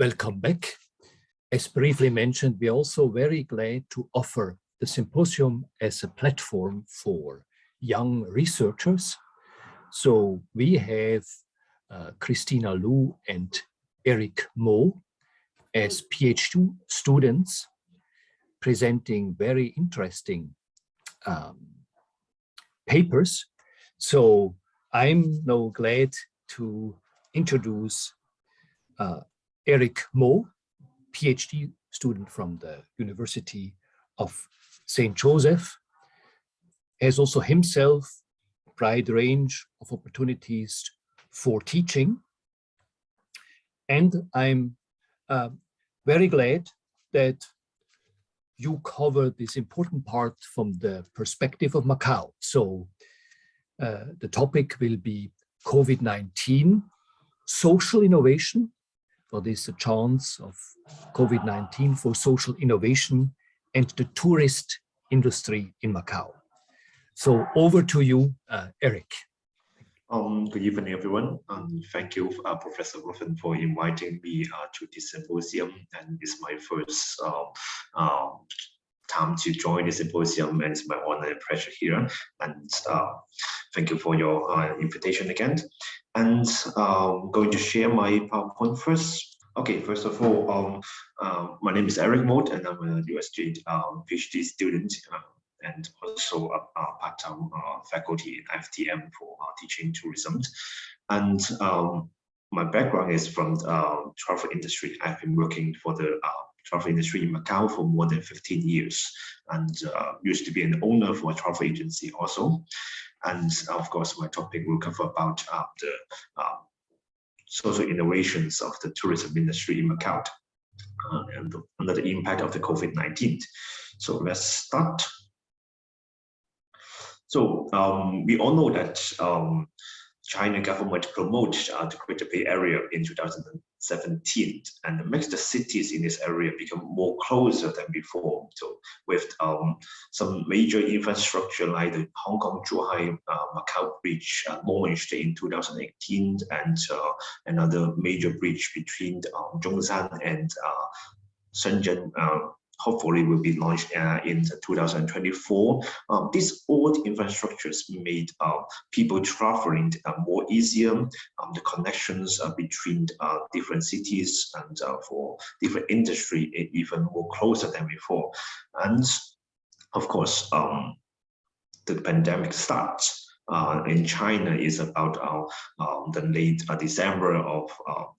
Welcome back. As briefly mentioned, we're also very glad to offer the symposium as a platform for young researchers. So we have Christina Lu and Eric Mo as PhD students presenting very interesting papers. So I'm now glad to introduce Eric Mo, PhD student from the University of St. Joseph, has also himself a wide range of opportunities for teaching. And I'm very glad that you cover this important part from the perspective of Macau. So the topic will be COVID-19, social innovation. What is the chance of COVID-19 for social innovation and the tourist industry in Macau? So over to you, Eric. Good evening, everyone. Thank you, Professor Ruffin, for inviting me to this symposium. And it's my first time to join the symposium, and it's my honor and pleasure here. And thank you for your invitation again. And I'm going to share my PowerPoint first. Okay, first of all, my name is Eric Mo, and I'm a USG PhD student. And also a part-time faculty in FTM for teaching tourism. And my background is from the travel industry. I've been working for the travel industry in Macau for more than 15 years, and used to be an owner for a travel agency also. And of course, my topic will cover about the social innovations of the tourism industry in Macau and under the impact of the COVID-19. So let's start. So we all know that China government promoted the Greater Bay Area in 2017, and makes the cities in this area become more closer than before. So with some major infrastructure like the Hong Kong-Zhuhai Macau Bridge launched in 2018, and another major bridge between Zhongshan and Shenzhen hopefully will be launched in 2024. These old infrastructures made people traveling more easier, the connections between different cities and for different industry even more closer than before. And of course, the pandemic starts in China is about the late December of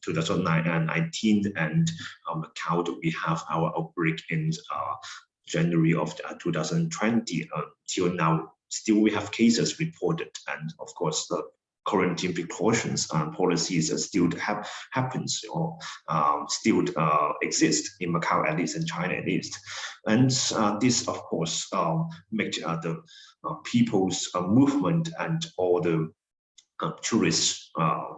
2019, and Macau, we have our outbreak in January of 2020. Till now, still we have cases reported, and of course the quarantine precautions and policies still happens or still exist in Macau, at least in China at least. And this of course make the people's movement and all the tourist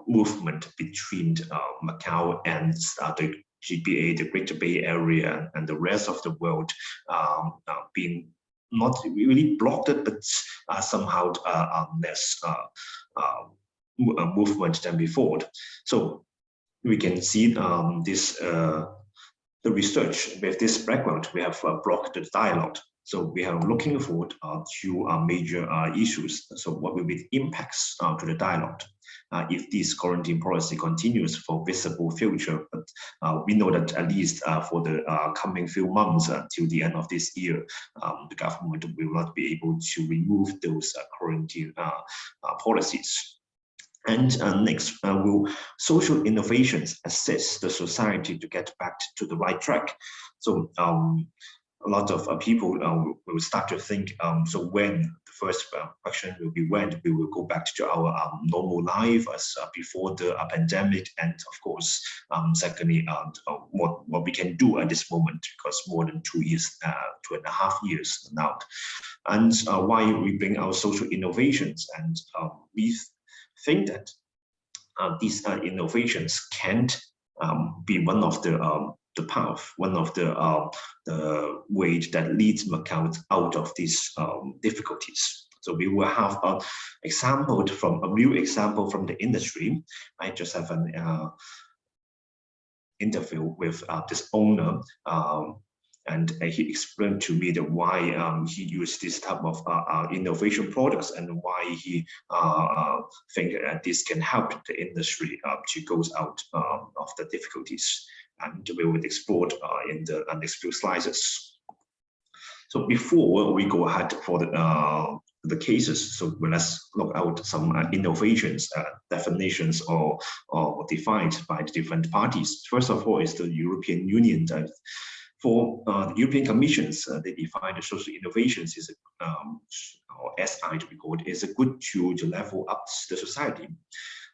movement between Macau and the GBA, the Greater Bay Area, and the rest of the world being not really blocked, but somehow less movement than before. So we can see this the research with this background. We have blocked the dialogue. So we are looking forward to major issues. So what will be the impacts to the dialogue if this quarantine policy continues for visible future? But we know that at least for the coming few months till the end of this year, the government will not be able to remove those quarantine policies. And next, will social innovations assist the society to get back to the right track? So a lot of people will start to think, so when the first question will be when we will go back to our normal life as before the pandemic, and of course, secondly, what we can do at this moment, because more than 2 years, 2.5 years now, and why we bring our social innovations, and we think that these innovations can't be one of the path, one of the ways that leads Macau out of these difficulties. So we will have a real example from the industry. I just have an interview with this owner, and he explained to me that why he used this type of innovation products and why he think that this can help the industry to go out of the difficulties. And we will explore in the next few slides. So before we go ahead for the cases, so let's look out some innovations, definitions or defined by the different parties. First of all is the European Union. For the European Commissions, they define the social innovations is or SI to be called, is a good tool to level up the society.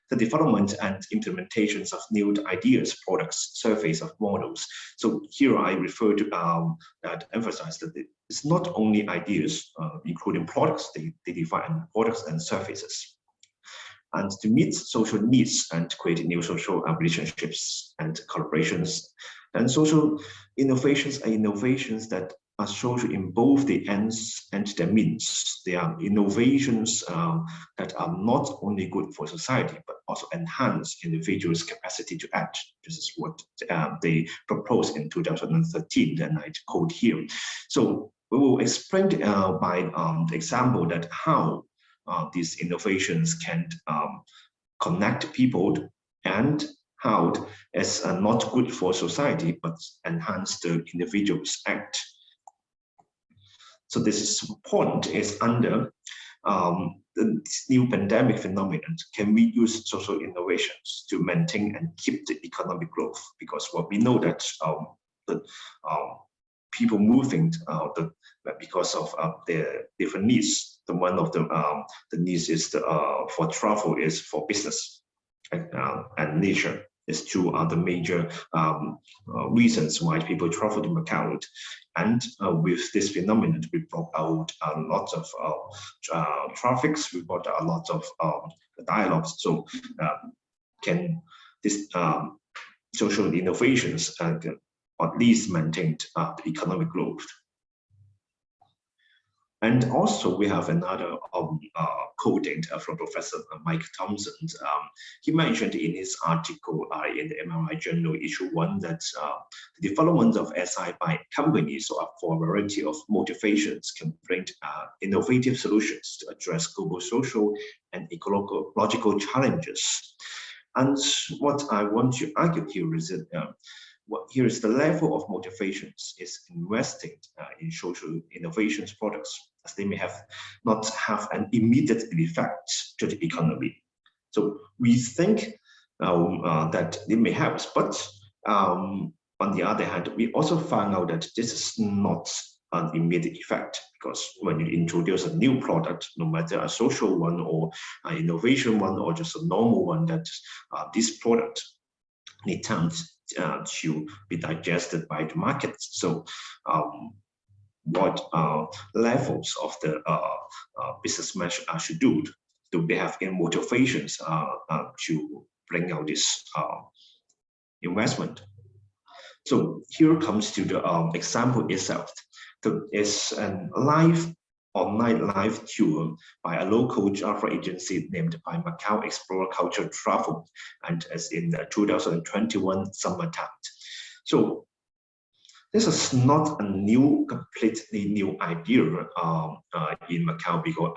The development and implementations of new ideas, products, surveys of models. So here I refer to that emphasize that it's not only ideas, including products, they define products and services. And to meet social needs and create new social relationships and collaborations. And social innovations are innovations that are social in both the ends and the means. They are innovations that are not only good for society, but also enhance individuals' capacity to act. This is what they proposed in 2013, and I quote here. So we will explain by the example that how these innovations can connect people and how it's not good for society, but enhance the individual's act. So this point is under the new pandemic phenomenon. Can we use social innovations to maintain and keep the economic growth? Because what we know that people moving because of their different needs. The one of the needs is for travel is for business and leisure. Is two are the major reasons why people travel to Macau. And with this phenomenon, we brought out a lot of traffics, we brought a lot of dialogues. So can this social innovations at least maintain the economic growth? And also we have another quoting from Professor Mike Thompson. He mentioned in his article in the MRI Journal issue 1 that the development of SI by companies for a variety of motivations can bring innovative solutions to address global social and ecological challenges. And what I want to argue here is that here is the level of motivations is investing in social innovations products, as they may not have an immediate effect to the economy. So we think that it may help, but on the other hand, we also found out that this is not an immediate effect, because when you introduce a new product, no matter a social one or an innovation one or just a normal one, that this product needs time to be digested by the market. So what levels of the businessmen should do they have any motivations to bring out this investment? So here comes to the example itself. It's a online live tour by a local travel agency named by Macau Explorer Culture Travel, and as in the 2021 summertime. So this is not a completely new idea in Macau, because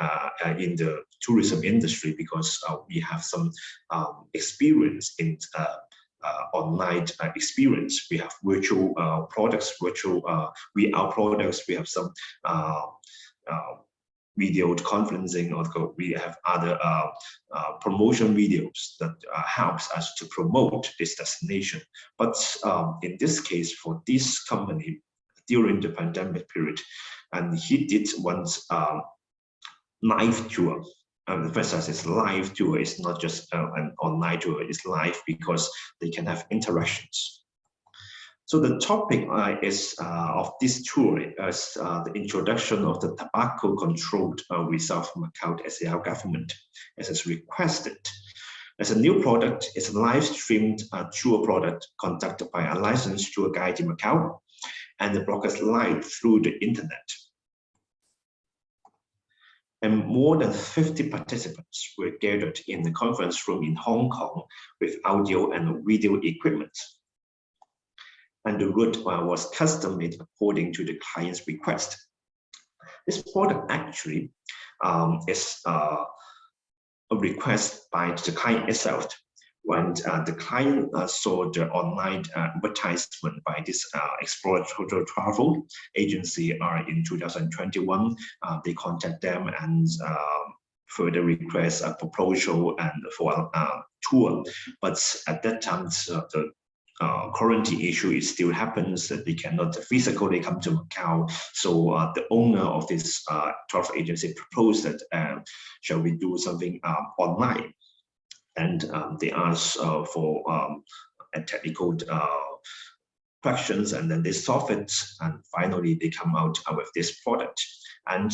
in the tourism industry, because we have some experience in online experience. We have virtual products, virtual VR products. We have some video conferencing, or we have other promotion videos that helps us to promote this destination. But in this case, for this company, during the pandemic period, and he did once live tour. The first as it's live tour, it's not just an online tour, it's live because they can have interactions. So the topic is of this tour is the introduction of the tobacco controlled reserve of Macau SAR government, as is requested. As a new product, it's a live streamed tour product conducted by a licensed tour guide in Macau, and the broadcast live through the internet. And more than 50 participants were gathered in the conference room in Hong Kong with audio and video equipment. and the route was custom made according to the client's request. This product actually is a request by the client itself. When the client saw the online advertisement by this exploratory travel agency in 2021, they contact them and further request a proposal and for a tour. But at that time, the quarantine issue is still happens, that they cannot physically come to Macau. So the owner of this travel agency proposed that shall we do something online? And they asked for a technical questions, and then they solve it, and finally they come out with this product. And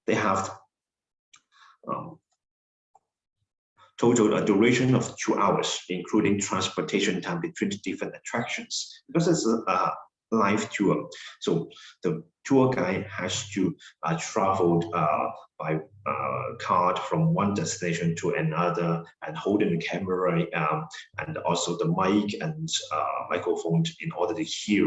they have total a duration of 2 hours, including transportation time between the different attractions. Because it's a live tour, so the tour guide has to travel by card from one destination to another, and holding the camera and also the mic and microphone in order to hear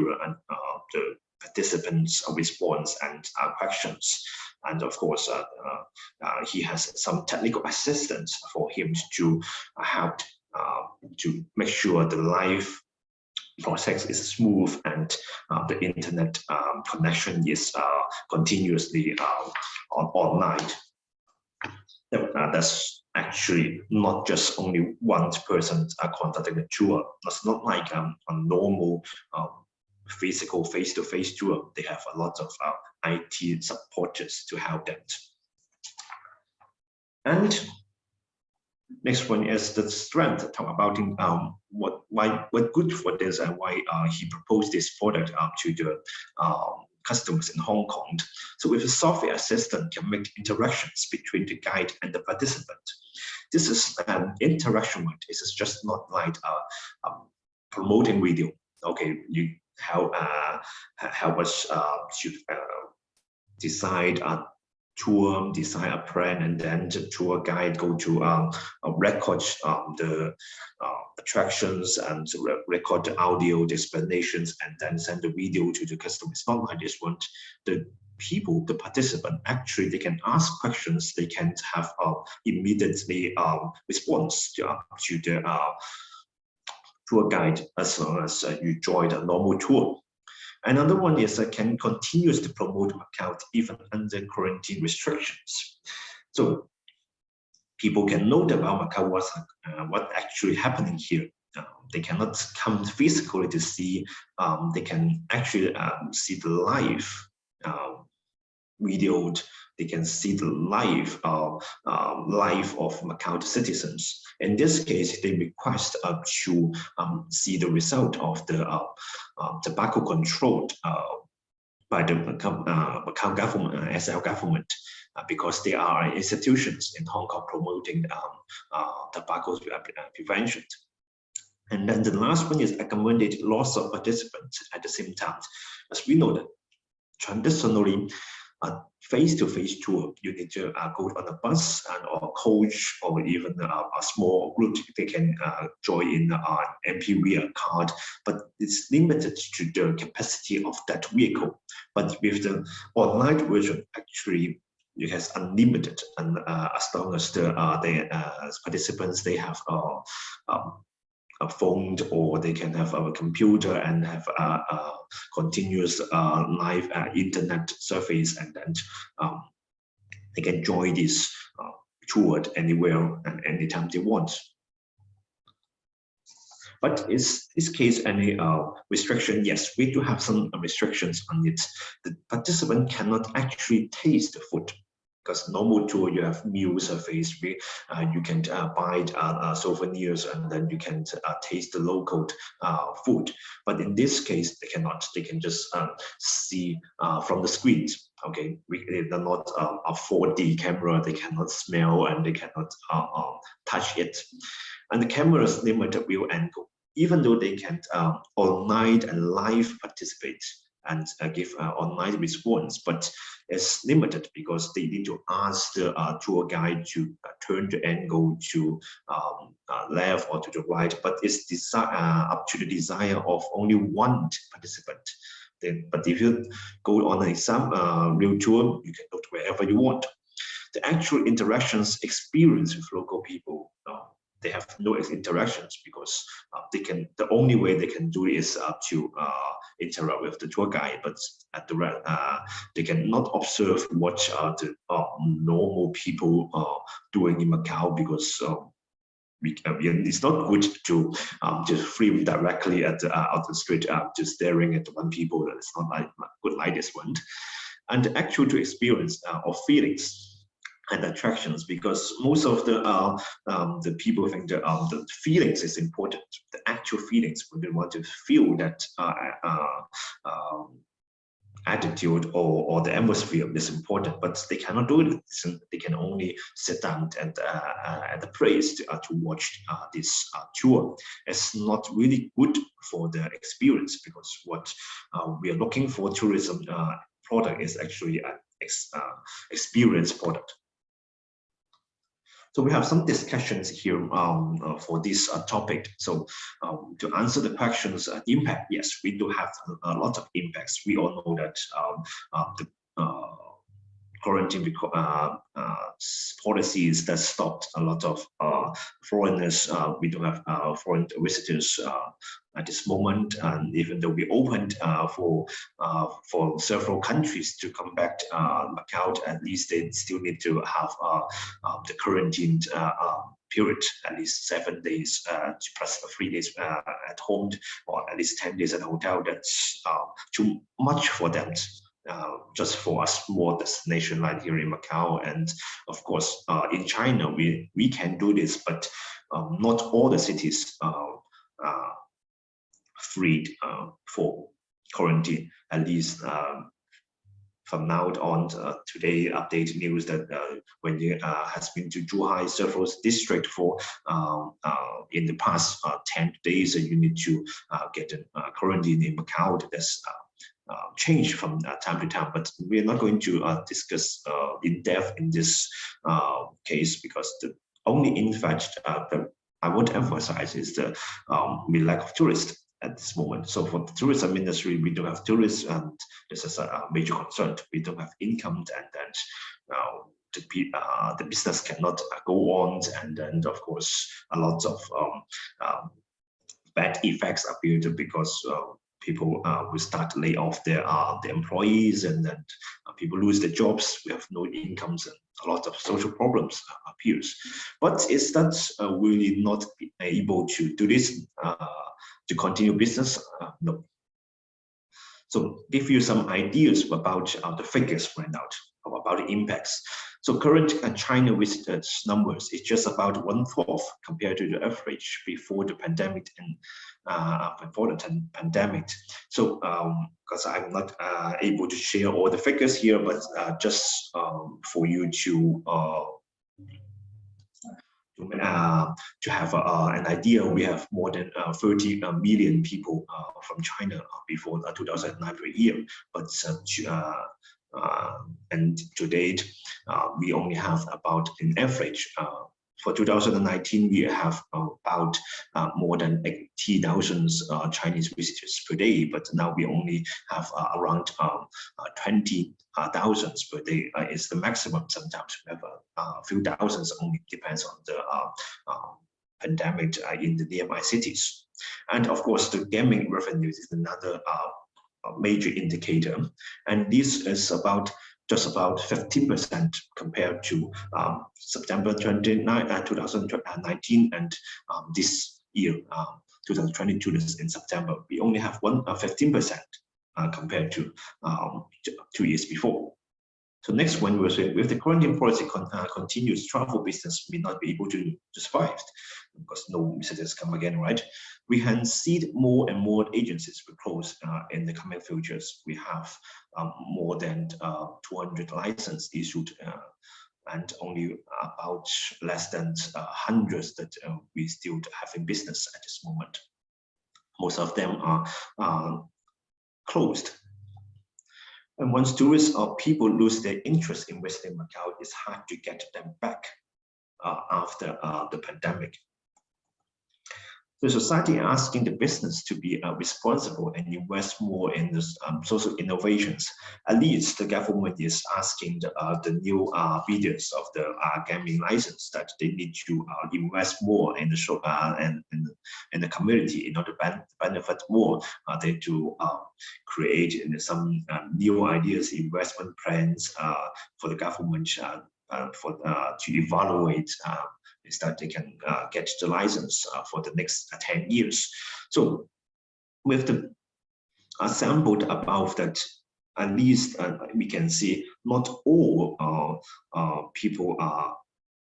the participants' response and questions. And of course, he has some technical assistance for him to help to make sure the live process is smooth and the internet connection is continuously online. That's actually not just only one person conducting a tour. It's not like a normal physical face-to-face tour. They have a lot of IT supporters to help them. And next one is the strength. Talk about what good for this and why he proposed this product to the customers in Hong Kong. So with a software assistant can make interactions between the guide and the participant. This is an interaction with. This is just not like promoting video. Okay, you help us to decide a tour, decide a plan, and then the tour guide go to record the attractions and record the audio explanations and then send the video to the customer. It's not like this one. The people, the participant, actually they can ask questions. They can have immediately response to the tour guide as long as you join a normal tour. Another one is can continues to promote Macau even under quarantine restrictions. So people can know about Macau what actually happening here. They cannot come physically to see. They can actually see the live video. They can see the life of Macau citizens. In this case, they request to see the result of the tobacco control by the Macau government, SL government, because they are institutions in Hong Kong promoting tobacco prevention. And then the last one is accommodated loss of participants at the same time. As we know that traditionally, a face-to-face tour, you need to go on a bus or coach or even a small group. They can join in an MPV card, but it's limited to the capacity of that vehicle. But with the online version, actually, it has unlimited, and as long as the participants they have a phone, or they can have a computer and have a continuous live internet service, and then they can join this tour anywhere and anytime they want. But is this case any restriction? Yes, we do have some restrictions on it. The participant cannot actually taste the food. Because normal tour, you have meal service, you can buy souvenirs, and then you can taste the local food. But in this case, they cannot. They can just see from the screens. Okay, they're not a 4D camera. They cannot smell and they cannot touch it. And the camera's limited view angle. Even though they can online and live participate, and give online response, but it's limited because they need to ask the tour guide to turn the angle to left or to the right, but it's up to the desire of only one participant. But if you go on an exam real tour, you can go to wherever you want. The actual interactions experience with local people, they have no interactions because the only way they can do it is to interact with the tour guide, but they cannot observe what the normal people are doing in Macau, because it's not good to just film directly at out the street, just staring at one people. It's not like good like this one. And actual to experience of feelings and attractions, because most of the people think that the feelings is important. The actual feelings, when they want to feel that attitude or the atmosphere is important, but they cannot do it. They can only sit down and at the place to watch this tour. It's not really good for the experience, because what we are looking for tourism product is actually an experience product. So we have some discussions here for this topic. So to answer the questions, impact, yes, we do have a lot of impacts. We all know that the quarantine policies that stopped a lot of foreigners. We don't have foreign visitors at this moment, and even though we opened for several countries to come back to Macau, at least they still need to have the quarantine period, at least 7 days plus 3 days at home, or at least 10 days at hotel. That's too much for them. Just for a small destination like here in Macau, and of course in China we can do this, but not all the cities are freed for quarantine. At least from now on, today update news that when you has been to Zhuhai, several district for in the past 10 days, you need to get a quarantine in Macau. That's change from time to time, but we're not going to discuss in depth in this case, because the only in fact that I want to emphasize is the we lack of tourists at this moment. So for the tourism industry, we don't have tourists, and this is a major concern. We don't have income, and then the business cannot go on, and then of course a lot of bad effects appear because people will start to lay off their employees, and then people lose their jobs. We have no incomes, and a lot of social problems appears. But is that really not able to do this to continue business? No. So give you some ideas about the figures right now, about the impacts. So current China visitors numbers is just about 1/4 compared to the average before the pandemic and pandemic. So because I'm not able to share all the figures here, but just for you to have an idea, we have more than 30 million people from China before 2009 per year, but and to date we only have about, in average, for 2019 we have about more than 80,000 Chinese visitors per day, but now we only have around 20,000 per day is the maximum. Sometimes we have a few thousands, only depends on the pandemic in the nearby cities. And of course the gaming revenues is another major indicator, and this is just about 15% compared to September 29, 2019, and this year, 2022, in September, we only have 15% compared to 2 years before. So next one, we're saying, if the quarantine policy continues, travel business may not be able to survive, because no visitors come again, right? We can see more and more agencies will close in the coming futures. We have more than 200 licenses issued, and only about less than hundreds that we still have in business at this moment. Most of them are closed. And once tourists or people lose their interest in visiting Macau, it's hard to get them back after the pandemic. The society asking the business to be responsible and invest more in this social innovations. At least the government is asking the new bidders of the gaming license that they need to invest more in the show and in the community in order to benefit more. They to create some new ideas, investment plans for the government to evaluate. Is that they can get the license for the next 10 years. So with the sampled above that, at least we can see not all people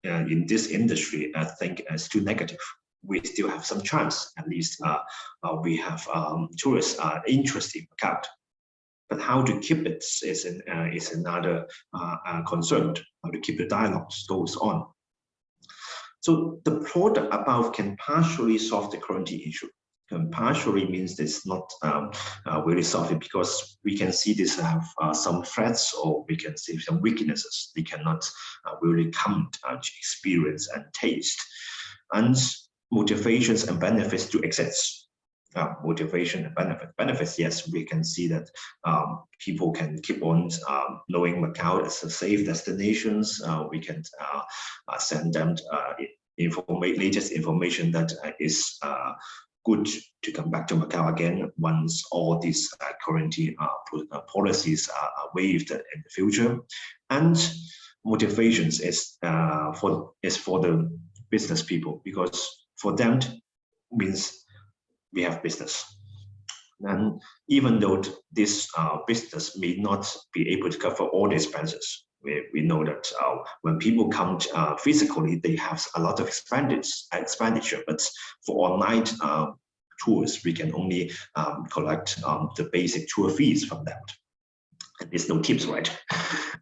in this industry think it's too negative. We still have some chance. At least we have tourists interested in Macau. But how to keep it is another concern. How to keep the dialogue goes on. So the product above can partially solve the currency issue. Partially means it's not really solved because we can see this have some threats or we can see some weaknesses. We cannot really come to experience and taste. And motivations and benefits to exist. Motivation and benefits, yes, we can see that people can keep on knowing Macau as a safe destinations. We can send them latest information that is good to come back to Macau again once all these currency policies are waived in the future. And motivations is for the business people, because for them means we have business. And even though this business may not be able to cover all the expenses, we know that when people come physically, they have a lot of expenditure, but for online tours, we can only collect the basic tour fees from them. And there's no tips, right?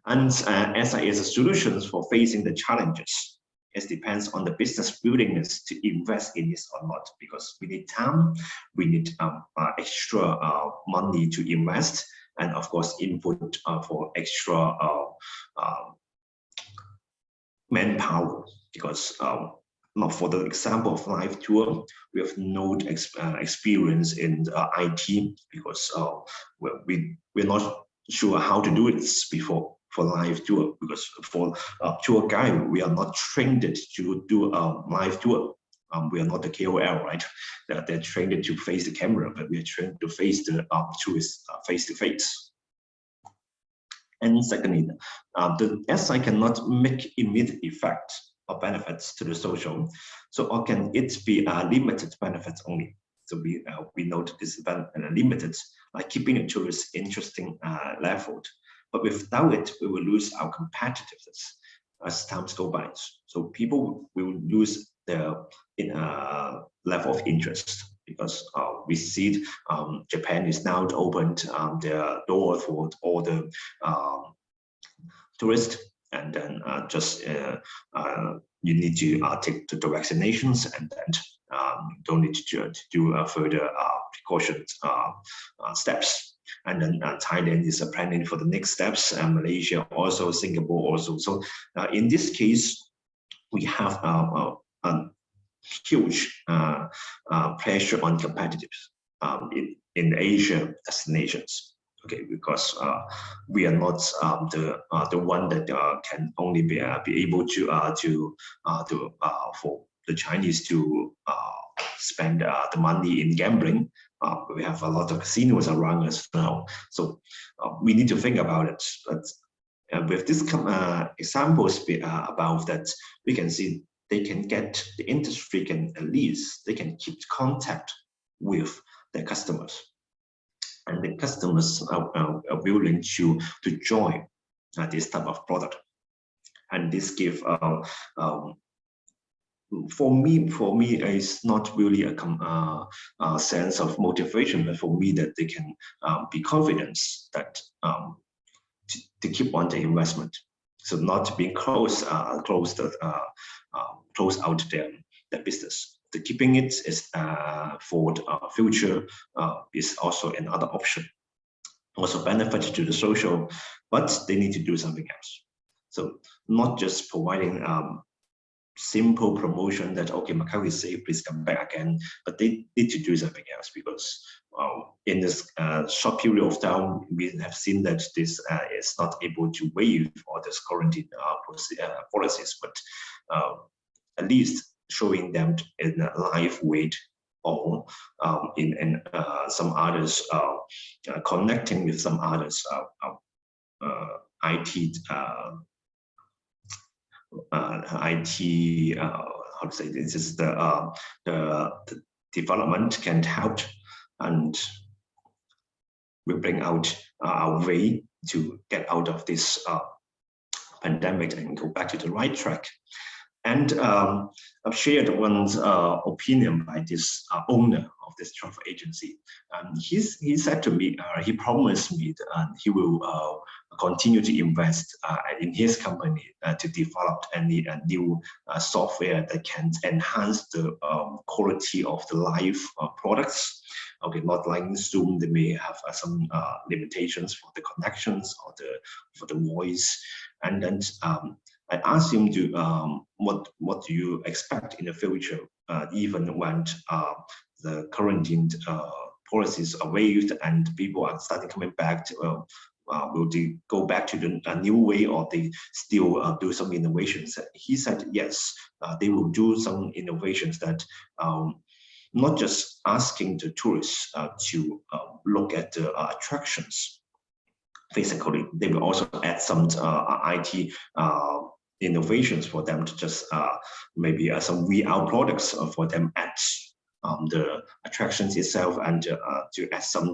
And SI is a solution for facing the challenges. It depends on the business willingness to invest in this or not, because we need time, we need extra money to invest, and of course input for extra manpower. Because not for the example of live tour, we have no experience in IT, because we're not sure how to do it before. For live tour, because for tour guide, we are not trained to do a live tour. We are not the KOL, right? They're trained to face the camera, but we are trained to face the tourists face to face. And secondly, the SI cannot make immediate effect or benefits to the social. So or can it be limited benefits only? So we note this limited, like keeping the tourists interesting level. But without it, we will lose our competitiveness as times go by. So people will lose their level of interest, because we see Japan is now opened their door for all the tourists, and then just you need to take the vaccinations, and then don't need to do further precautions steps. And then Thailand is planning for the next steps, and Malaysia also, Singapore also. So in this case, we have a huge pressure on competitors in Asia destinations. Okay, because we are not the one that can only be able to for the Chinese to spend the money in gambling. We have a lot of casinos around us now, so we need to think about it. But with this examples above that, we can see they can get the industry can at least they can keep contact with their customers, and the customers are willing to join this type of product, and this give for me, it's not really a sense of motivation, but for me that they can be confident that to keep on the investment, so not being close out their business. The keeping it is for the future is also another option. also benefit to the social, but they need to do something else. So not just providing simple promotion that, okay, Macau is safe, please come back again, but they need to do something else, because in this short period of time, we have seen that this is not able to waive all this quarantine policies, but at least showing them in a live way, or in some others, connecting with some others IT how to say this is the development can help, and will bring out our way to get out of this pandemic and go back to the right track. And I've shared one's opinion by this owner of this travel agency. He said to me, he promised me that he will continue to invest in his company to develop any new software that can enhance the quality of the live products. Okay, not like Zoom, they may have some limitations for the connections or for the voice. And then I asked him to what do you expect in the future, even when the quarantine policies are waived and people are starting coming back to, will they go back to the new way, or they still do some innovations? He said yes, they will do some innovations that not just asking the tourists to look at the attractions physically, they will also add some IT innovations for them to just maybe some VR products for them at the attractions itself, and to add some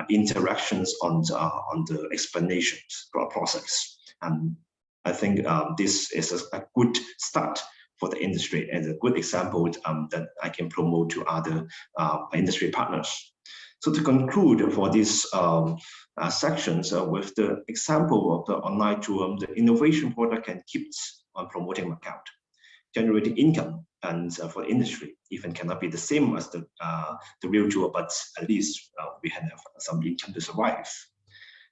interactions on the explanations process. And I think this is a good start for the industry, and a good example that I can promote to other industry partners. So to conclude for these sections, with the example of the online tour, the innovation product can keep on promoting Macau, generating income, and for the industry, even cannot be the same as the real tour, but at least we have some income to survive.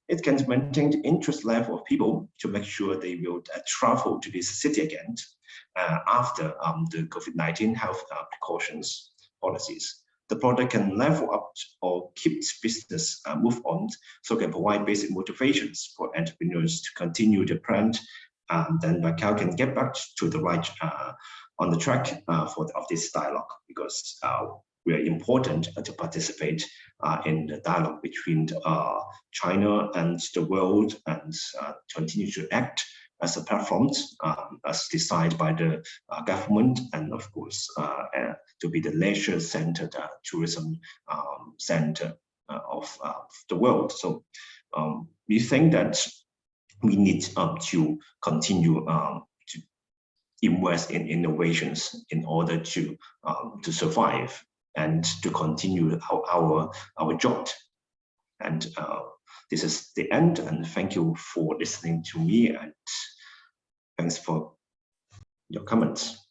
It can maintain the interest level of people to make sure they will travel to this city again after the COVID-19 health precautions policies. The product can level up or keep its business move on, so can provide basic motivations for entrepreneurs to continue the plan. Then Macau can get back to the right on the track of this dialogue, because we are important to participate in the dialogue between China and the world, and continue to act as a platform as decided by the government, and of course to be the leisure-centered tourism center of the world. So we think that we need to continue to invest in innovations in order to survive and to continue our job. And this is the end, and thank you for listening to me, and thanks for your comments.